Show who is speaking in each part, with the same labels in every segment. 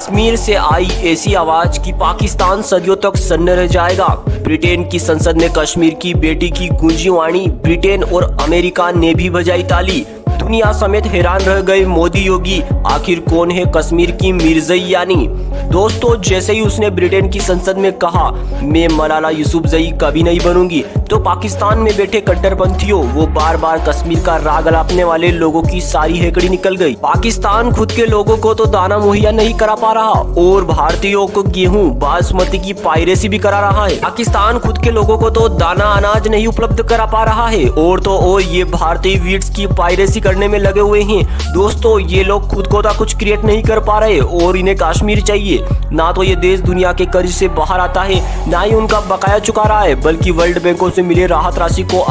Speaker 1: कश्मीर से आई ऐसी आवाज कि पाकिस्तान सदियों तक सन्न रह जाएगा। ब्रिटेन की संसद में कश्मीर की बेटी की गूंजी वाणी, ब्रिटेन और अमेरिका ने भी बजाई ताली। दुनिया समेत हैरान रह गए मोदी योगी, आखिर कौन है कश्मीर की मिर्ज़ई यानी। दोस्तों, जैसे ही उसने ब्रिटेन की संसद में कहा मैं मलाला यूसुफजई कभी नहीं बनूंगी, तो पाकिस्तान में बैठे कट्टरपंथियों, वो बार बार कश्मीर का राग अलापने वाले लोगों की सारी हेकड़ी निकल गई। पाकिस्तान खुद के लोगों को तो दाना मुहैया नहीं करा पा रहा और भारतीयों को गेहूं बासमती की पायरेसी भी करा रहा है। पाकिस्तान खुद के लोगों को तो दाना अनाज नहीं उपलब्ध करा पा रहा है और तो और ये भारतीय वीट्स की पायरेसी करने में लगे हुए हैं। दोस्तों, ये लोग खुद को तो कुछ क्रिएट नहीं कर पा रहे और इन्हें कश्मीर चाहिए। ना तो ये देश दुनिया के कर्ज से बाहर आता है, ना ही उनका बकाया चुका रहा है, बल्कि वर्ल्ड बैंकों से मिले राहत राशि को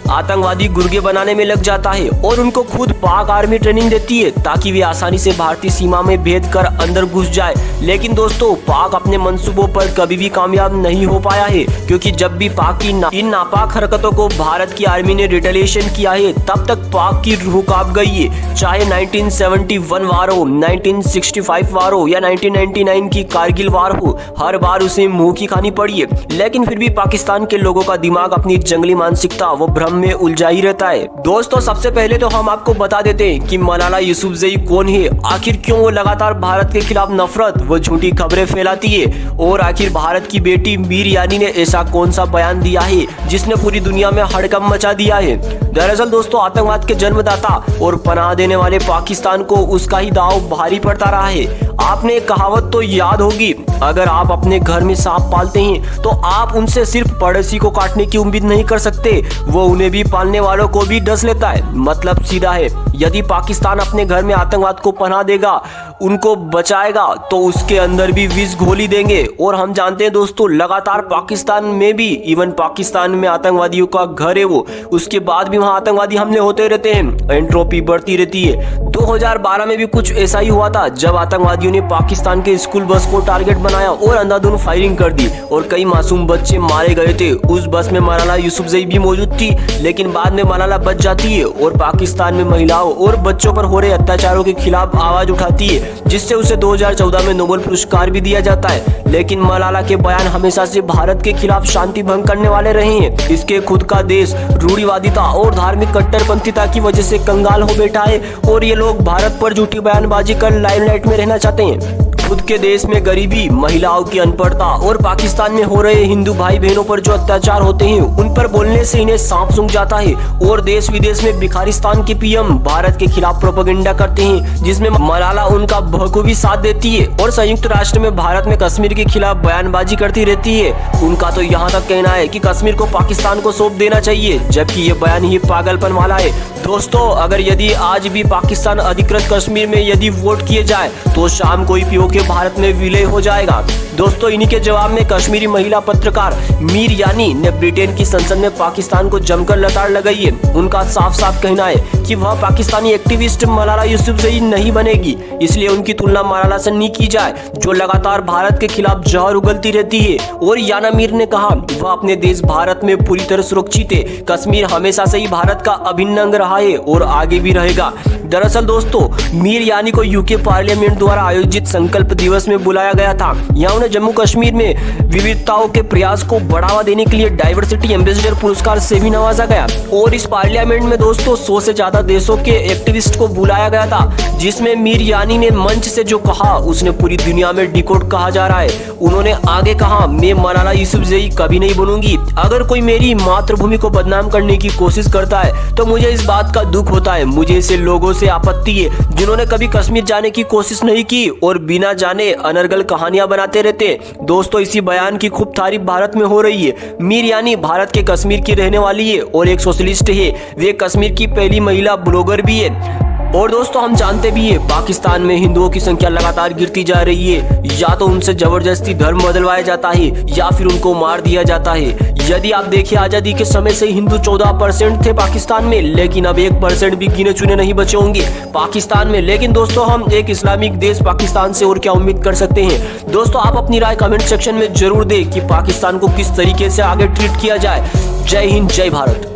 Speaker 1: आतंकवादी गुर्गे बनाने में लग जाता है और उनको खुद पाक आर्मी ट्रेनिंग देती है ताकि वे आसानी से भारतीय सीमा में भेद कर अंदर घुस जाए। लेकिन दोस्तों, पाक अपने मंसूबों पर कभी भी कामयाब नहीं हो पाया है, क्योंकि जब भी पाक की इन नापाक हरकतों को भारत की आर्मी ने रिटेलिएशन किया है, तब तक पाक की रूह कांप गई है। चाहे 1971 वार हो, 1965 वार हो या 1999 की कारगिल वार हो, हर बार उसे मुंह की खानी पड़ी है। लेकिन फिर भी पाकिस्तान के लोगों का दिमाग अपनी जंगली मानसिकता वो भ्रम में उलझा ही रहता है। दोस्तों, सबसे पहले तो हम आपको बता देते हैं कि मलाला यूसुफजई कौन है, आखिर क्यों वो लगातार भारत के खिलाफ नफरत व झूठी खबरें फैलाती है, और आखिर भारत की बेटी मीर यानी ने ऐसा कौन सा बयान दिया है जिसने पूरी दुनिया में हड़कंप मचा दिया है। दरअसल दोस्तों, आतंकवाद के जन्मदाता और पनाह देने वाले पाकिस्तान को उसका ही दाव भारी पड़ता रहा है। आपने एक कहावत तो याद होगी, अगर आप अपने घर में सांप पालते हैं तो आप उनसे सिर्फ पड़ोसी को काटने की उम्मीद नहीं कर सकते, वो उन्हें भी पालने वालों को भी डस लेता है। मतलब सीधा है, यदि पाकिस्तान अपने घर में आतंकवाद को पनाह देगा, उनको बचाएगा, तो उसके अंदर भी विष घोली देंगे। और हम जानते हैं दोस्तों, लगातार पाकिस्तान में भी, इवन पाकिस्तान में आतंकवादियों का घर है वो, उसके बाद भी वहाँ आतंकवादी हमले होते रहते हैं, एंट्रोपी बढ़ती रहती है। 2012 में भी कुछ ऐसा ही हुआ था, जब आतंकवादियों ने पाकिस्तान के स्कूल बस को टारगेट बनाया और अंधाधुंध फायरिंग कर दी और कई मासूम बच्चे मारे गए थे। उस बस में मलाला यूसुफजई भी मौजूद थी, लेकिन बाद में मलाला बच जाती है और पाकिस्तान में महिलाओं और बच्चों पर हो रहे अत्याचारों के खिलाफ आवाज उठाती है, जिससे उसे 2014 में नोबेल पुरस्कार भी दिया जाता है। लेकिन मलाला के बयान हमेशा से भारत के खिलाफ शांति भंग करने वाले रहे हैं। इसके खुद का देश रूढ़िवादिता और धार्मिक कट्टरपंथीता की वजह से कंगाल हो बैठा है और ये लोग भारत पर झूठी बयानबाजी कर लाइमलाइट में रहना चाहते हैं। खुद के देश में गरीबी, महिलाओं की अनपढ़ता और पाकिस्तान में हो रहे हिंदू भाई बहनों पर जो अत्याचार होते हैं, उन पर बोलने से इन्हें सांप सूंघ जाता है और देश विदेश में भिखारिस्तान के पीएम भारत के खिलाफ प्रोपेगेंडा करते हैं, जिसमें मलाला उनका बखूबी साथ देती है और संयुक्त राष्ट्र में भारत में कश्मीर के खिलाफ बयानबाजी करती रहती है। उनका तो यहाँ तक कहना है कि कश्मीर को पाकिस्तान को सौंप देना चाहिए, जबकि ये बयान ही पागलपन वाला है। दोस्तों, अगर यदि आज भी पाकिस्तान अधिकृत कश्मीर में यदि वोट किए जाए तो शाम को ही पीओके भारत में विलय हो जाएगा। दोस्तों, इन्हीं के जवाब में कश्मीरी महिला पत्रकार मीर यानी ने ब्रिटेन की संसद में पाकिस्तान को जमकर लताड़ लगाई है। उनका साफ साफ कहना है कि वह पाकिस्तानी एक्टिविस्ट मलाला यूसुफजई नहीं बनेगी, इसलिए उनकी तुलना मलाला से नहीं की जाए, जो लगातार भारत के खिलाफ जहर उगलती रहती है। और याना मीर ने कहा वह अपने देश भारत में पूरी तरह सुरक्षित है। कश्मीर हमेशा से ही भारत का अभिन्न अंग रहा है और आगे भी रहेगा। दरअसल दोस्तों, मीर यानी को यूके पार्लियामेंट द्वारा आयोजित संकल्प दिवस में बुलाया गया था। यहाँ उन्हें जम्मू कश्मीर में विविधताओं के प्रयास को बढ़ावा देने के लिए डाइवर्सिटी एम्बेसडर पुरस्कार से भी नवाजा गया। और इस पार्लियामेंट में दोस्तों 100 से ज्यादा देशों के एक्टिविस्ट को बुलाया गया था, जिसमें मीर यानी ने मंच से जो कहा उसने पूरी दुनिया में डिकोड कहा जा रहा है। उन्होंने आगे कहा, मैं मलाला यूसुफजई कभी नहीं बनूंगी। अगर कोई मेरी मातृभूमि को बदनाम करने की कोशिश करता है तो मुझे इस बात का दुख होता है। मुझे ऐसे लोगों से आपत्ति है जिन्होंने कभी कश्मीर जाने की कोशिश नहीं की और बिना जाने अनर्गल कहानियां बनाते रहते। दोस्तों, इसी बयान की खूब तारीफ भारत में हो रही है। मीर यानी भारत के कश्मीर की रहने वाली है और एक सोशलिस्ट है। वे कश्मीर की पहली महिला ब्लॉगर भी है। और दोस्तों, हम जानते भी है पाकिस्तान में हिंदुओं की संख्या लगातार गिरती जा रही है। या तो उनसे जबरदस्ती धर्म बदलवाया जाता है या फिर उनको मार दिया जाता है। यदि आप देखिए, आजादी के समय से हिंदू 14% थे पाकिस्तान में, लेकिन अब 1% भी गिने चुने नहीं बचे होंगे पाकिस्तान में। लेकिन दोस्तों, हम एक इस्लामिक देश पाकिस्तान से और क्या उम्मीद कर सकते हैं। दोस्तों, आप अपनी राय कमेंट सेक्शन में जरूर दें कि पाकिस्तान को किस तरीके से आगे ट्रीट किया जाए। जय हिंद, जय भारत।